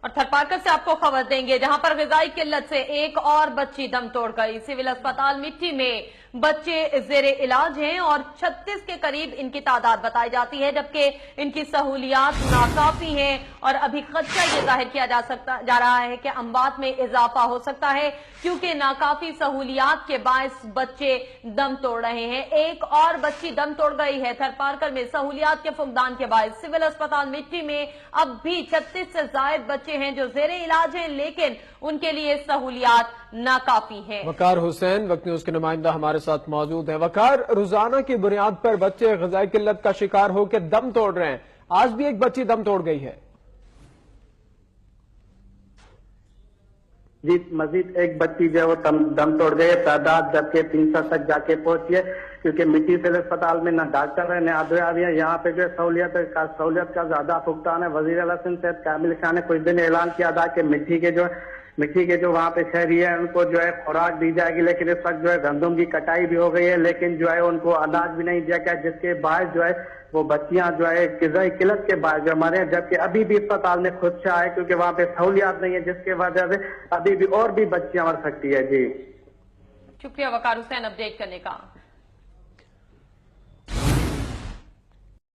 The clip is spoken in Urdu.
اور تھرپارکر سے آپ کو خبر دیں گے جہاں پر غذائی قلت سے ایک اور بچی دم توڑ گئی۔ سول اسپتال مٹی میں بچے زیر علاج ہیں اور 36 کے قریب ان کی تعداد بتائی جاتی ہے، جبکہ ان کی سہولیات ناکافی ہیں اور ابھی خدشہ یہ ظاہر کیا جا رہا ہے کہ اموات میں اضافہ ہو سکتا ہے، کیونکہ ناکافی سہولیات کے باعث بچے دم توڑ رہے ہیں۔ ایک اور بچی دم توڑ گئی ہے تھرپارکر میں سہولیات کے فقدان کے باعث۔ سول اسپتال مٹی میں اب بھی 36 سے زائد بچے ہیں جو زیر علاج ہیں، لیکن ان کے لیے سہولیات ناکافی ہیں۔ وقار حسین وقت نیوز کے نمائندہ ہمارے ساتھ موجود ہیں۔ وقار، روزانہ کی بنیاد پر بچے غذائی قلت کا شکار ہو کے دم توڑ رہے ہیں، آج بھی ایک بچی دم توڑ گئی ہے۔ جی، مزید ایک بچی جو ہے وہ دم توڑ گئی ہے، تعداد جبکہ 300 تک جا کے پہنچی ہے، کیونکہ مٹی سے اسپتال میں نہ ڈاکٹر ہے نہ ادویہ بھی ہے۔ یہاں پہ جو ہے سہولیت کا زیادہ فقدان ہے۔ وزیر اعلیٰ صحت کامل خان نے کچھ دن اعلان کیا تھا کہ مٹی کے جو وہاں پہ شہری ہیں ان کو جو ہے خوراک دی جائے گی، لیکن اس وقت جو ہے گندم کی کٹائی بھی ہو گئی ہے، لیکن جو ہے ان کو اناج بھی نہیں دیا گیا، جس کے باعث جو ہے وہ بچیاں جو ہے غذائی قلت کے باعث جو ہمارے ہیں، جبکہ ابھی بھی اسپتال میں خدشہ ہے کیونکہ وہاں پہ سہولیات نہیں ہے، جس کی وجہ سے ابھی بھی اور بھی بچیاں مر سکتی ہے۔ جی شکریہ وقار حسین اپڈیٹ کرنے کا۔